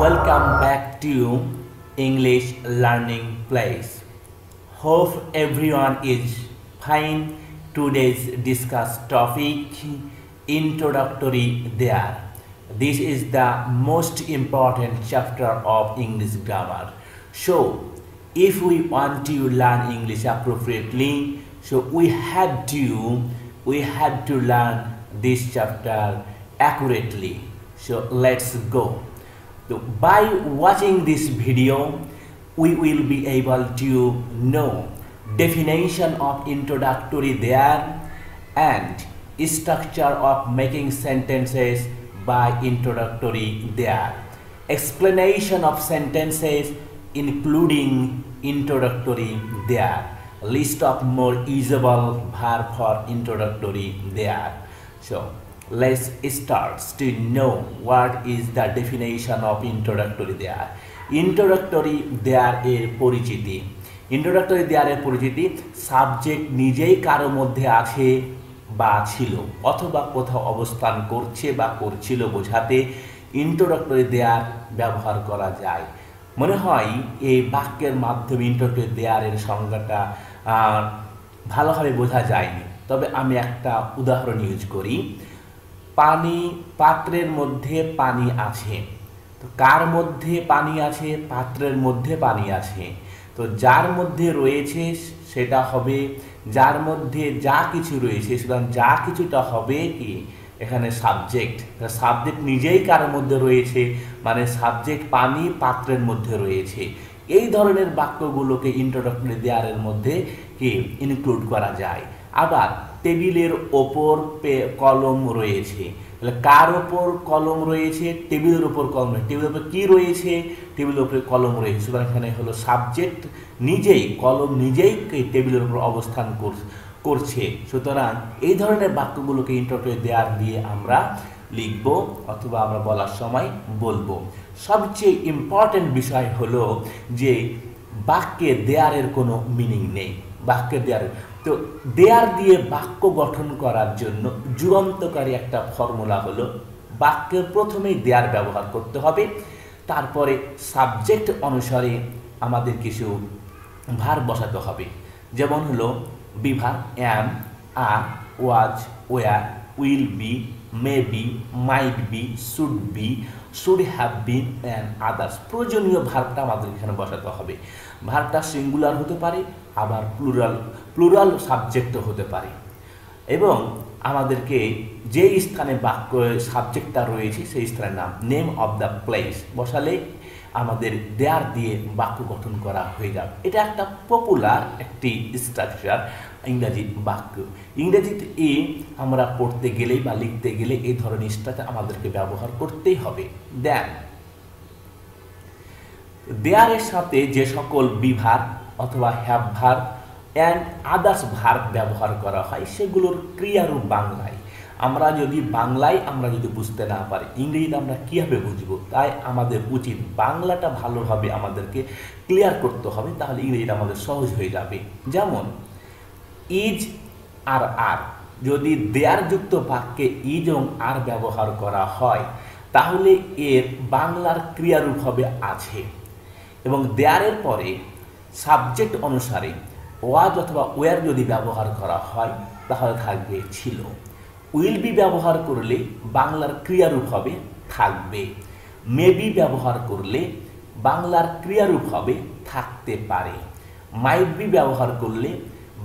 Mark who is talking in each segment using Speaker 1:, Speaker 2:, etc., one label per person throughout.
Speaker 1: Welcome back to English Learning Place. Hope everyone is fine. Today's discuss topic introductory there. This is the most important chapter of English grammar. So, if we want to learn English appropriately, so we had to learn this chapter accurately. So let's go. So by watching this video, we will be able to know definition of introductory there and structure of making sentences by introductory there, explanation of sentences including introductory there, list of more usable verb for introductory there. So let's start to know what is the definition of introductory there. Introductory there এর পরিচিতি, introductory there এর পরিচিতি subject নিজেই কারো মধ্যে আছে বা ছিল অথবা কোথাও অবস্থান করছে বা করছিল বোঝাতে introductory there ব্যবহার করা যায়। মনে হয় এই বাক্যের মাধ্যমে introductory there এর সংজ্ঞাটা ভালোভাবে বোঝা যায়নি, তবে আমি একটা উদাহরণ ইউজ করি। পানি, পাত্রের মধ্যে পানি আছে। তো কার মধ্যে পানি আছে? পাত্রের মধ্যে পানি আছে। তো যার মধ্যে রয়েছে সেটা হবে, যার মধ্যে যা কিছু রয়েছে সুতরাং যা কিছুটা হবে কি এখানে সাবজেক্ট। সাবজেক্ট নিজেই কার মধ্যে রয়েছে মানে সাবজেক্ট পানি পাত্রের মধ্যে রয়েছে। এই ধরনের বাক্যগুলোকে ইন্ট্রোডাক্টরি দেয়ারের মধ্যে কি ইনক্লুড করা যায়। আবার টেবিলের ওপর কলম রয়েছে, তাহলে কার ওপর কলম রয়েছে? টেবিলের ওপর কলম রয়েছে। টেবিলের ওপর কি রয়েছে? টেবিলের উপরে কলম রয়েছে। সুতরাং এখানে হলো সাবজেক্ট নিজেই, কলম নিজেই টেবিলের উপর অবস্থান করছে। সুতরাং এই ধরনের বাক্যগুলোকে ইন্ট্রোডাক্টরি দেয়ার দিয়ে আমরা লিখব অথবা আমরা বলার সময় বলবো। সবচেয়ে ইম্পর্টেন্ট বিষয় হলো যে বাক্যে দেয়ারের কোনো মিনিং নেই। বাক্যে দেয়ার, তো দেয়ার দিয়ে বাক্য গঠন করার জন্য যুগান্তকারী একটা ফর্মুলা হলো বাক্যের প্রথমেই দেয়ার ব্যবহার করতে হবে, তারপরে সাবজেক্ট অনুসারে আমাদের কিছু ভার্ব বসাতে হবে। যেমন হলো বিভাগ am, are, was, were, will be, may be, might be, should be, should have been and others. প্রয়োজনীয় ভার্বটা আমাদের এখানে বসাতে হবে। ভার্বটা সিঙ্গুলার হতে পারে, আবার প্লুরাল সাবজেক্টও হতে পারে। এবং আমাদেরকে যে স্থানে বাক্য সাবজেক্টটা রয়েছে সেই স্থানের নাম, নেম অফ দ্য প্লেস বসালে আমাদের দেয়ার দিয়ে বাক্য গঠন করা হয়ে যাবে। এটা একটা পপুলার একটি স্ট্রাকচার ইংরাজি বাক্য। ইংরেজিতে আমরা পড়তে গেলেই বা লিখতে গেলে এই ধরনের স্ট্রাকচার আমাদেরকে ব্যবহার করতেই হবে। দেয়ারের সাথে যে সকল বিভাগ অথবা have verb and others verb ব্যবহার করা হয় সেগুলোর ক্রিয়ারূপ বাংলায়। আমরা যদি বুঝতে না পারি ইংরেজিতে আমরা কীভাবে বুঝবো? তাই আমাদের উচিত বাংলাটা ভালোভাবে আমাদেরকে ক্লিয়ার করতে হবে, তাহলে ইংরেজিটা আমাদের সহজ হয়ে যাবে। যেমন ইজ আর যদি দেয়ার যুক্ত বাক্যে ইজ এবং আর ব্যবহার করা হয় তাহলে এর বাংলার ক্রিয়ারূপ হবে আছে, এবং দেয়ারের পরে সাবজেক্ট অনুসারে ওয়াজ অথবা ওয়ার যদি ব্যবহার করা হয় তাহলে থাকবে ছিল। উইল বি ব্যবহার করলে বাংলার ক্রিয়ারূপ হবে থাকবে। মেবি ব্যবহার করলে বাংলার ক্রিয়ারূপ হবে থাকতে পারে। মাইট বি ব্যবহার করলে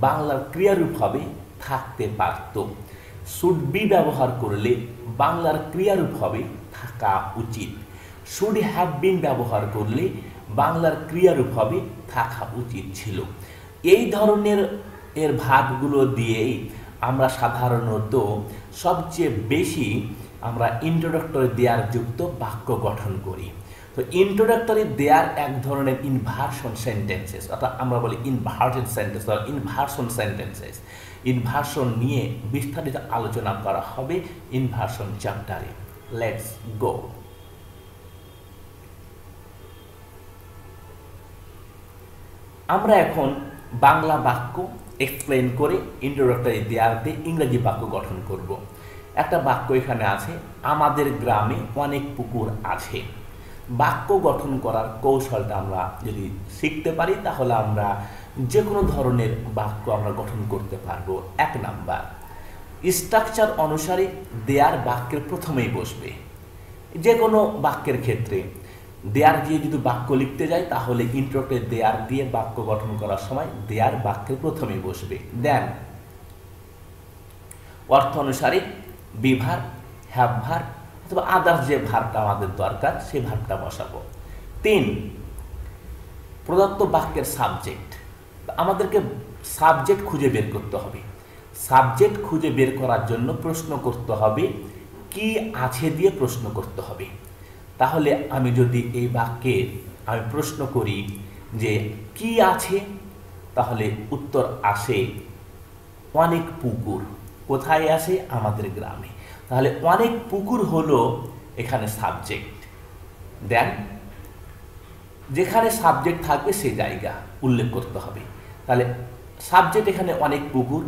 Speaker 1: বাংলার ক্রিয়ারূপ হবে থাকতে পারত। শুড বি ব্যবহার করলে বাংলার ক্রিয়ারূপ হবে থাকা উচিত। শুড হ্যাভ বিন ব্যবহার করলে বাংলার ক্রিয়ারূপ হবে থাকা উচিত ছিল। এই ধরনের ভার্বগুলো দিয়েই আমরা সাধারণত সবচেয়ে বেশি আমরা ইন্ট্রোডাক্টরি দেয়ার যুক্ত বাক্য গঠন করি। তো ইন্ট্রোডাক্টরি দেয়ার এক ধরনের ইনভার্সন সেন্টেন্সেস, অর্থাৎ আমরা বলি ইনভার্টেড সেন্টেন্স বা ইনভার্সন সেন্টেন্সেস। ইনভার্সন নিয়ে বিস্তারিত আলোচনা করা হবে ইনভার্সন চ্যাপ্টারে। Let's go. আমরা এখন বাংলা বাক্য এক্সপ্লেন করে ইন্ট্রোডাক্টরি দেয়ার দিয়ে ইংরেজি বাক্য গঠন করব। একটা বাক্য এখানে আছে, আমাদের গ্রামে অনেক পুকুর আছে। বাক্য গঠন করার কৌশলটা আমরা যদি শিখতে পারি তাহলে আমরা যে কোনো ধরনের বাক্য আমরা গঠন করতে পারবো। 1 নাম্বার, স্ট্রাকচার অনুসারে দেয়ার বাক্যের প্রথমেই বসবে। যে কোনো বাক্যের ক্ষেত্রে দেয়ার দিয়ে যদি বাক্য লিখতে যাই তাহলে ইন্ট্রোতে দেয়ার দিয়ে বাক্য গঠন করার সময় দেয়ার বাক্যের প্রথমেই বসবে। দেন অর্থ অনুসারে বি ভার্ব, হ্যাভ ভার্ব অথবা আদার্স যে ভার্বটা আমাদের দরকার সেই ভার্বটা বসাবো। 3, প্রদত্ত বাক্যের সাবজেক্ট। আমাদেরকে সাবজেক্ট খুঁজে বের করতে হবে। সাবজেক্ট খুঁজে বের করার জন্য প্রশ্ন করতে হবে, কি আছে দিয়ে প্রশ্ন করতে হবে। তাহলে আমি যদি এই বাক্যে আমি প্রশ্ন করি যে কি আছে, তাহলে উত্তর আসে অনেক পুকুর। কোথায় আছে? আমাদের গ্রামে। তাহলে অনেক পুকুর হলো এখানে সাবজেক্ট। দেন যেখানে সাবজেক্ট থাকবে সেই জায়গা উল্লেখ করতে হবে। তাহলে সাবজেক্ট এখানে অনেক পুকুর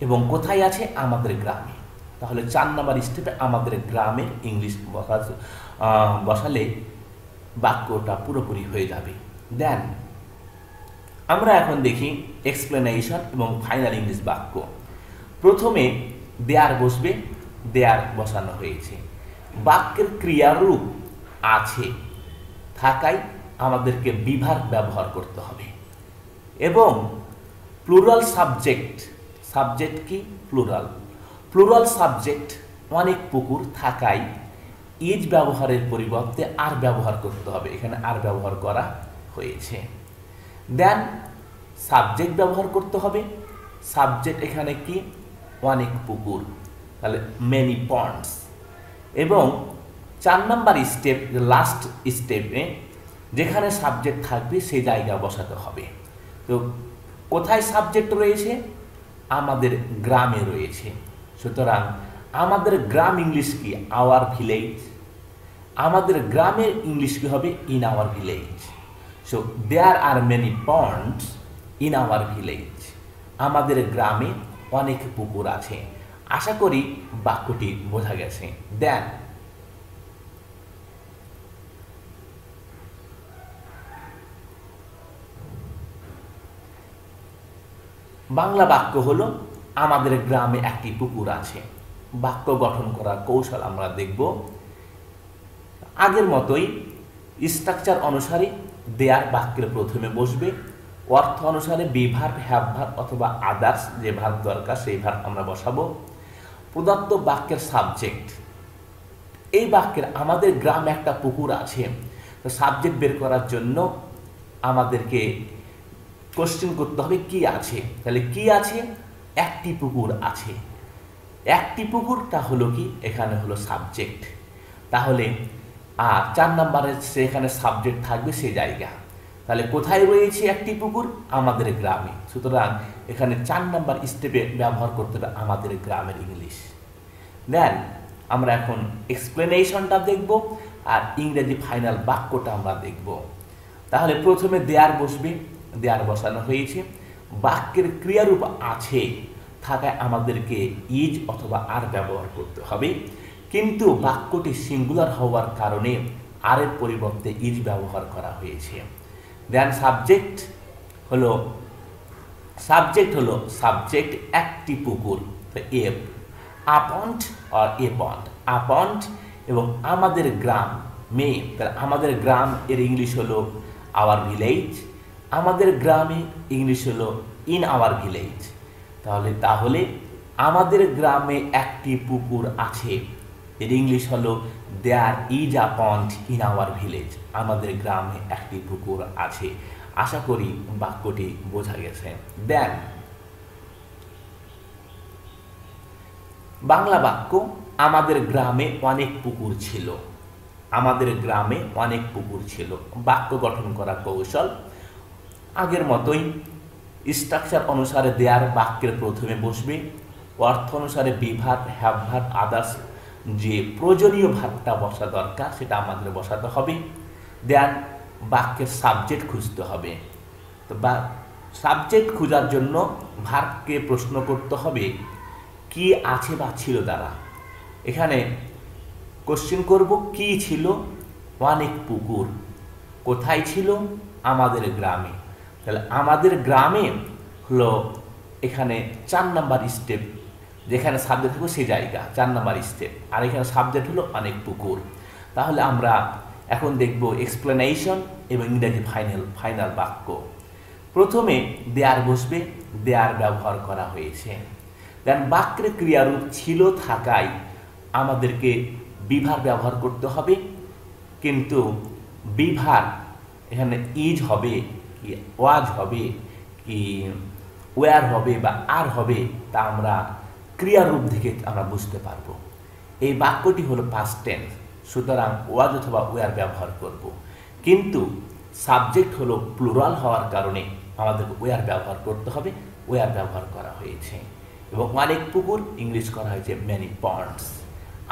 Speaker 1: এবং কোথায় আছে? আমাদের গ্রামে। তাহলে 4 নম্বর স্টেপে আমাদের গ্রামের ইংলিশ বসালে বাক্যটা পুরোপুরি হয়ে যাবে। দেন আমরা এখন দেখি এক্সপ্লেনেশন এবং ফাইনাল ইংলিশ বাক্য। প্রথমে দেয়ার বসবে, দেয়ার বসানো হয়েছে। বাক্যের ক্রিয়ারূপ আছে থাকায় আমাদেরকে বি ভার্ব ব্যবহার করতে হবে এবং প্লুরাল সাবজেক্ট। সাবজেক্ট কি? প্লুরাল। প্লুরাল সাবজেক্ট অনেক পুকুর থাকায় ইজ ব্যবহারের পরিবর্তে আর ব্যবহার করতে হবে। এখানে আর ব্যবহার করা হয়েছে। দেন সাবজেক্ট ব্যবহার করতে হবে। সাবজেক্ট এখানে কি? অনেক পুকুর, তাহলে মেনি পন্ডস। এবং 4 নম্বর স্টেপ, লাস্ট স্টেপে যেখানে সাবজেক্ট থাকবে সেই জায়গা বসাতে হবে। তো কোথায় সাবজেক্ট রয়েছে? আমাদের গ্রামে রয়েছে। সুতরাং আমাদের গ্রাম ইংলিশ কি? Our village. আমাদের গ্রামের ইংলিশ কি হবে? In our village. So there are many ponds in our village. আমাদের গ্রামে অনেক পুকুর আছে। আশা করি বাক্যটি বোঝা গেছে। দেন বাংলা বাক্য হলো আমাদের গ্রামে একটি পুকুর আছে। বাক্য গঠন করার কৌশল আমরা দেখব। আগের মতোই স্ট্রাকচার অনুসারে দেয়ার বাক্যের প্রথমে বসবে। অর্থ অনুসারে বি ভার্ব, হ্যাভ ভার্ব অথবা আদার্স যে ভার্ব দরকার সেই ভার্ব আমরা বসাবো। প্রদত্ত বাক্যের সাবজেক্ট। এই বাক্যের আমাদের গ্রামে একটা পুকুর আছে, তো সাবজেক্ট বের করার জন্য আমাদেরকে কোশ্চেন করতে হবে কি আছে। তাহলে কি আছে? একটি পুকুর আছে। একটি পুকুরটা হলো কি? এখানে হলো সাবজেক্ট। তাহলে 4 নম্বরে সেখানে সাবজেক্ট থাকবে সেই জায়গা। তাহলে কোথায় রয়েছে একটি পুকুর? আমাদের গ্রামে। সুতরাং এখানে 4 নম্বর স্টেপে ব্যবহার করতে হবে আমাদের গ্রামের ইংলিশ। দেন আমরা এখন এক্সপ্লেনেশনটা দেখব আর ইংরেজি ফাইনাল বাক্যটা আমরা দেখব। তাহলে প্রথমে দেয়ার বসবে, দেয়ার বসানো হয়েছে। বাক্যের ক্রিয়ারূপ আছে থাকায় আমাদেরকে ইজ অথবা আর ব্যবহার করতে হবে, কিন্তু বাক্যটি সিঙ্গুলার হওয়ার কারণে আর এর পরিবর্তে ইজ ব্যবহার করা হয়েছে। দেন সাবজেক্ট হলো সাবজেক্ট একটি পুকুর, এ আপন্ড আর এ পন্ড, আপন্ড এবং আমাদের গ্রাম মে, আমাদের গ্রাম এর ইংলিশ হলো আওয়ার ভিলেজ। আমাদের গ্রামে ইংলিশ হলো ইন আওয়ার ভিলেজ। তাহলে আমাদের গ্রামে একটি পুকুর আছে, এর ইংলিশ হলো there is a pond in our village. আমাদের গ্রামে একটি পুকুর আছে। আশা করি বাক্যটি বোঝা গেছে। দেন বাংলা বাক্য আমাদের গ্রামে অনেক পুকুর ছিল। আমাদের গ্রামে অনেক পুকুর ছিল। বাক্য গঠন করা কৌশল আগের মতোই স্ট্রাকচার অনুসারে দেয়ার বাক্যের প্রথমে বসবে। অর্থ অনুসারে be verb, have verb, others যে প্রয়োজনীয় ভার্বটা বসা দরকার সেটা আমাদের বসাতে হবে। দেন বাক্যের সাবজেক্ট খুঁজতে হবে। তো সাবজেক্ট খোঁজার জন্য ভার্বকে প্রশ্ন করতে হবে কি আছে বা ছিল দ্বারা। এখানে কোশ্চেন করব কি ছিল অনেক পুকুর কোথায় ছিল? আমাদের গ্রামে। তাহলে আমাদের গ্রামে হলো এখানে 4 নাম্বার স্টেপ, যেখানে সাবজেক্ট হলো সেই জায়গা 4 নাম্বার স্টেপ, আর এখানে সাবজেক্ট হলো অনেক পুকুর। তাহলে আমরা এখন দেখব এক্সপ্লেনেশন এবং ইংরেজি ফাইনাল বাক্য। প্রথমে দেয়ার বসবে, দেয়ার ব্যবহার করা হয়েছে। দেন বাক্যের ক্রিয়ারূপ ছিল থাকায় আমাদেরকে বিভার ব্যবহার করতে হবে, কিন্তু বিভার এখানে ইজ হবে কি ওয়াজ হবে কি ওয়ার হবে বা আর হবে তা আমরা ক্রিয়ারূপ থেকে আমরা বুঝতে পারবো। এই বাক্যটি হলো পাস্ট টেন্স, সুতরাং ওয়াজ অথবা ওয়ার ব্যবহার করব, কিন্তু সাবজেক্ট হলো প্লুরাল হওয়ার কারণে আমাদের ওয়ার ব্যবহার করতে হবে, ওয়ার ব্যবহার করা হয়েছে। এবং অনেক পুকুর ইংলিশ করা হয়েছে মেনি পন্ডস।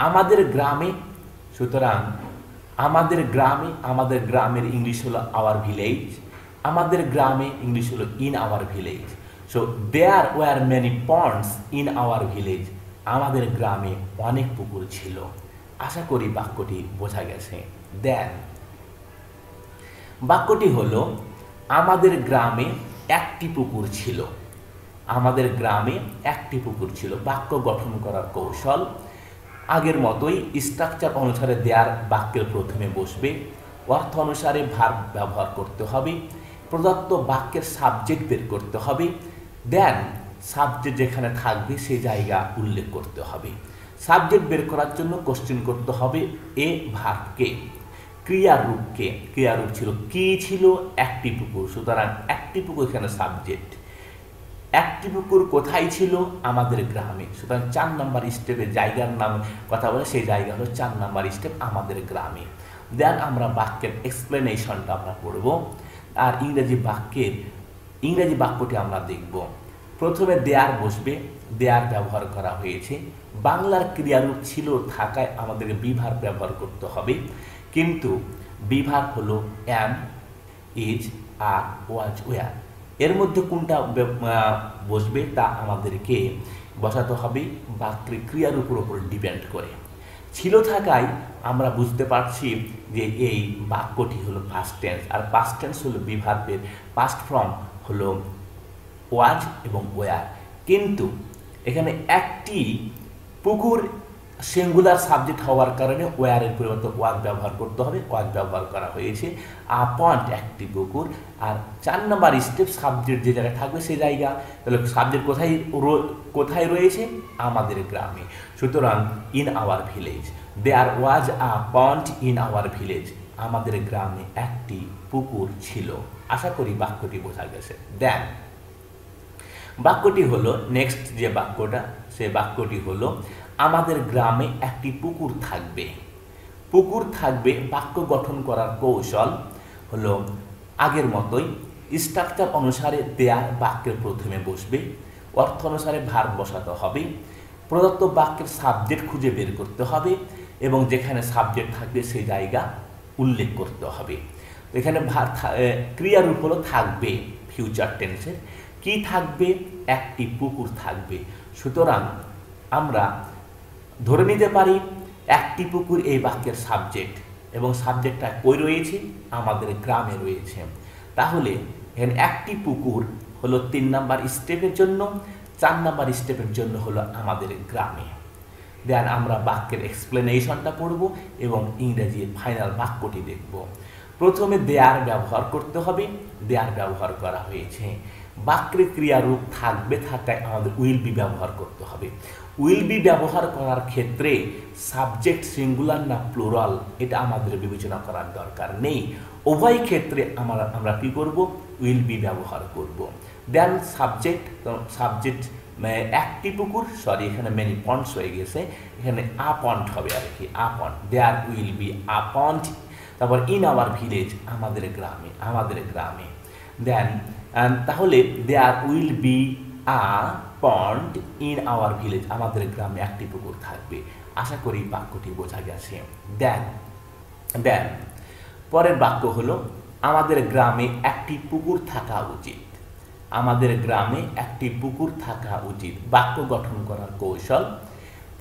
Speaker 1: আমাদের গ্রামে, সুতরাং আমাদের গ্রামের ইংলিশ হলো আওয়ার ভিলেজ, আমাদের গ্রামে ইংলিশ হলো in our village. So there were many ponds in our village, আমাদের গ্রামে অনেক পুকুর ছিল। আশা করি বাক্যটি বোঝা গেছে। দেন বাক্যটি হলো আমাদের গ্রামে একটি পুকুর ছিল, আমাদের গ্রামে একটি পুকুর ছিল। বাক্য গঠন করার কৌশল আগের মতোই, স্ট্রাকচার অনুসারে দেয়ার বাক্যের প্রথমে বসবে, অর্থ অনুসারে ভার্ব ব্যবহার করতে হবে, প্রদত্ত বাক্যের সাবজেক্ট বের করতে হবে, দেন সাবজেক্ট যেখানে থাকবে সেই জায়গা উল্লেখ করতে হবে। সাবজেক্ট বের করার জন্য কোশ্চেন করতে হবে এ ভার্বকে, ক্রিয়ারূপকে। ক্রিয়ারূপ ছিল কি ছিল? একটি পুকুর, সুতরাং একটি পুকুর এখানে সাবজেক্ট। একটি পুকুর কোথায় ছিল? আমাদের গ্রামে, সুতরাং 4 নাম্বার স্টেপে জায়গার নাম কথা বলে, সেই জায়গা হলো 4 নাম্বার স্টেপ, আমাদের গ্রামে। দেন আমরা বাক্যের এক্সপ্লেনেশনটা আমরা পড়ব, আর ইংরেজি বাক্যটি আমরা দেখব। প্রথমে দেয়ার বসবে, দেয়ার ব্যবহার করা হয়েছে। বাংলার ক্রিয়ারূপ ছিল থাকায় আমাদেরকে বিভার ব্যবহার করতে হবে, কিন্তু বিভার হলো অ্যাম, ইজ, আর, ওয়াজ, ওয়ার। এর মধ্যে কোনটা বসবে তা আমাদেরকে বসাতে হবে বাক্যের ক্রিয়ারূপের উপর ডিপেন্ড করে। ছিল থাকায় আমরা বুঝতে পারছি যে এই বাক্যটি হলো পাস্ট টেন্স, আর পাস্ট টেন্স হলো বিভার্বের পাস্ট ফর্ম হলো ওয়াজ এবং ওয়ার। কিন্তু এখানে একটি পুকুর সিঙ্গুলার সাবজেক্ট হওয়ার কারণে ওয়ারের পরিবর্তে ওয়াজ ব্যবহার করতে হবে, ওয়াজ ব্যবহার করা হয়েছে। আপন একটি পুকুর, আর 4 নাম্বার স্টেপ সাবজেক্ট যে জায়গায় থাকবে সেই জায়গা। তাহলে সাবজেক্ট কোথায় রয়েছে? আমাদের গ্রামে, সুতরাং in our village. There was a pond in our village, আমাদের গ্রামে একটি পুকুর ছিল। আশা করি বাক্যটি বোঝা গেছে। দেন বাক্যটি হলো নেক্সট যে বাক্যটা, সে বাক্যটি হলো আমাদের গ্রামে একটি পুকুর থাকবে। পুকুর থাকবে বাক্য গঠন করার কৌশল হলো আগের মতোই, স্ট্রাকচার অনুসারে দেয়ার বাক্যের প্রথমে বসবে, অর্থ অনুসারে ভার্ব বসাতে হবে, প্রদত্ত বাক্যের সাবজেক্ট খুঁজে বের করতে হবে, এবং যেখানে সাবজেক্ট থাকবে সেই জায়গা উল্লেখ করতে হবে। এখানে ক্রিয়ারূপ হলো থাকবে, ফিউচার টেন্সের। কি থাকবে? একটি পুকুর থাকবে। সুতরাং আমরা ধরে নিতে পারি একটি পুকুর এই বাক্যের সাবজেক্ট, এবং সাবজেক্টটা কই রয়েছে? আমাদের গ্রামে রয়েছে। তাহলে এখানে একটি পুকুর হলো 3 নাম্বার স্টেপের জন্য, 4 নাম্বার স্টেপের জন্য হলো আমাদের গ্রামে। দেন আমরা বাক্যের এক্সপ্লেনেশনটা পড়ব এবং ইংরেজি ফাইনাল বাক্যটি দেখব। প্রথমে দেয়ার ব্যবহার করতে হবে, দেয়ার ব্যবহার করা হয়েছে। বাক্যের ক্রিয়ারূপ থাকবে থাকায় আমাদের উইল বি ব্যবহার করতে হবে। উইল বি ব্যবহার করার ক্ষেত্রে সাবজেক্ট সিঙ্গুলার না প্লুরাল এটা আমাদের বিবেচনা করার দরকার নেই। উভয় ক্ষেত্রে আমরা কি করব? উইল বি ব্যবহার করব। দেন সাবজেক্ট একটি পুকুর, এখানে মেনি পন্ডস হয়ে গেছে, এখানে আ পন্ড হবে আর কি, আ পন্ড। দেয়ার উইল বি আ পন্ড। তারপর ইন আওয়ার ভিলেজ, আমাদের গ্রামে। দেন তাহলে there will be a pond in our village, আমাদের গ্রামে একটি পুকুর থাকবে। আশা করি বাক্যটি বোঝা গেছে। দেন পরের বাক্য হলো আমাদের গ্রামে একটি পুকুর থাকা উচিত। আমাদের গ্রামে একটি পুকুর থাকা উচিত। বাক্য গঠন করার কৌশল,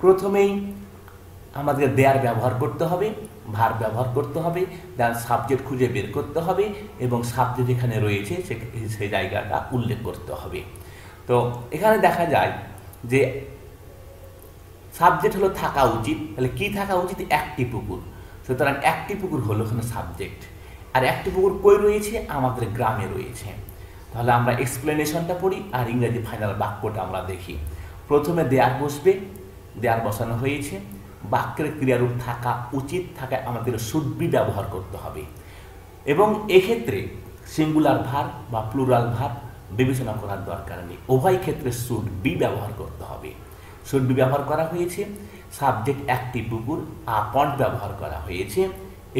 Speaker 1: প্রথমেই আমাদের দেয়ার ব্যবহার করতে হবে, ভার ব্যবহার করতে হবে, দেন সাবজেক্ট খুঁজে বের করতে হবে এবং সাবজেক্ট যেখানে রয়েছে সেই জায়গাটা উল্লেখ করতে হবে। তো এখানে দেখা যায় যে সাবজেক্ট হলো থাকা উচিত, তাহলে কি থাকা উচিত? একটি পুকুর। সুতরাং একটি পুকুর হলো এখানে সাবজেক্ট। আর একটি পুকুর কই রয়েছে? আমাদের গ্রামে রয়েছে। তাহলে আমরা এক্সপ্লেনেশনটা পড়ি আর ইংরেজি ফাইনাল বাক্যটা আমরা দেখি। প্রথমে দেয়ার বসবে, দেয়ার বসানো হয়েছে, বাক্যের ক্রিয়ারূপ থাকা উচিত, থাকায় আমাদের শুড বি ব্যবহার করতে হবে এবং এক্ষেত্রে সিঙ্গুলার ভার বা প্লুরাল ভার বিবেচনা করার দরকার নেই, উভয় ক্ষেত্রে শুড বি ব্যবহার করতে হবে। শুড বি ব্যবহার করা হয়েছে, সাবজেক্ট একটি পুকুর, আপন্ড ব্যবহার করা হয়েছে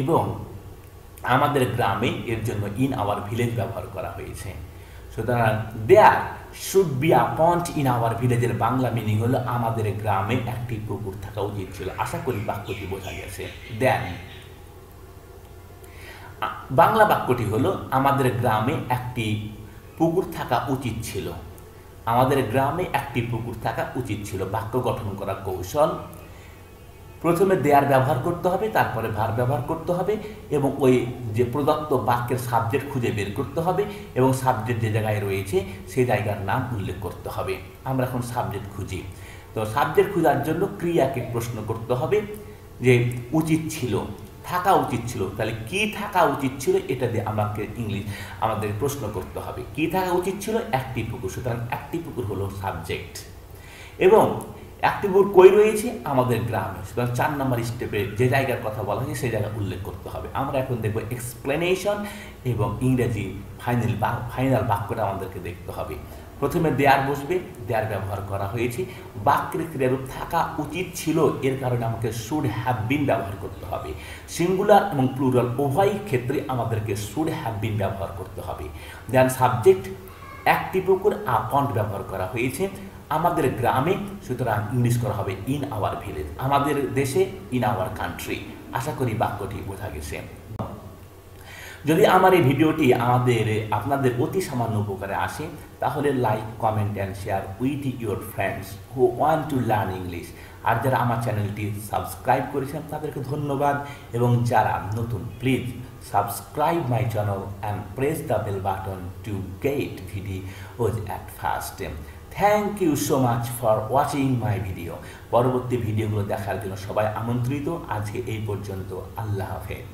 Speaker 1: এবং আমাদের গ্রামে এর জন্য ইন আওয়ার ভিলেজ ব্যবহার করা হয়েছে। সুতরাং there should be a pond in our ভিলেজের বাংলা মিনিং হলো আমাদের গ্রামে একটি পুকুর থাকা উচিত ছিল। আশা করি বাক্যটি বোঝা গেছে। দেন বাংলা বাক্যটি হলো আমাদের গ্রামে একটি পুকুর থাকা উচিত ছিল। আমাদের গ্রামে একটি পুকুর থাকা উচিত ছিল। বাক্য গঠন করা কৌশল, প্রথমে দেয়ার ব্যবহার করতে হবে, তারপরে ভার ব্যবহার করতে হবে এবং ওই যে প্রদত্ত বাক্যের সাবজেক্ট খুঁজে বের করতে হবে এবং সাবজেক্ট যে জায়গায় রয়েছে সেই জায়গার নাম উল্লেখ করতে হবে। আমরা এখন সাবজেক্ট খুঁজি। তো সাবজেক্ট খোঁজার জন্য ক্রিয়াকে প্রশ্ন করতে হবে যে উচিত ছিল, থাকা উচিত ছিল। তাহলে কি থাকা উচিত ছিল এটা দিয়ে আমাদের প্রশ্ন করতে হবে। কি থাকা উচিত ছিল? একটি পুকুর। সুতরাং একটি পুকুর হলো সাবজেক্ট এবং একটি পুকুর কই রয়েছে? আমাদের গ্রামে। সুতরাং 4 নম্বর স্টেপে যে জায়গার কথা বলা হয়েছে সেই জায়গা উল্লেখ করতে হবে। আমরা এখন দেখব এক্সপ্লেনেশন এবং ইংরেজি ফাইনাল বাক্যটা আমাদেরকে দেখতে হবে। প্রথমে দেয়ার বসবে, দেয়ার ব্যবহার করা হয়েছে, বাক্যের ক্রিয়ারূপ থাকা উচিত ছিল, এর কারণে আমাকে শুড হ্যাভ বিন ব্যবহার করতে হবে। সিঙ্গুলার এবং প্লুরাল উভয় ক্ষেত্রে আমাদেরকে শুড হ্যাভ বিন ব্যবহার করতে হবে। দেন সাবজেক্ট একটি পুকুর, আপন্ড ব্যবহার করা হয়েছে আমাদের গ্রামে, সুতরাং ইংলিশ করা হবে ইন আওয়ার ভিলেজ, আমাদের দেশে, ইন আওয়ার কান্ট্রি। আশা করি বাক্যটি বোঝা গেছে। যদি আমার এই ভিডিওটি আপনাদের অতি সামান্য উপকারে আসে তাহলে like, comment and share with your friends who want to learn English. আর যারা আমার চ্যানেলটি সাবস্ক্রাইব করেছেন তাদেরকে ধন্যবাদ এবং যারা নতুন please subscribe my channel and press the bell button to get videos at first. Thank you so much for watching my video. পরবর্তী ভিডিওগুলো দেখার জন্য সবাই আমন্ত্রিত। আজকে এই পর্যন্ত। আল্লাহ হাফেজ।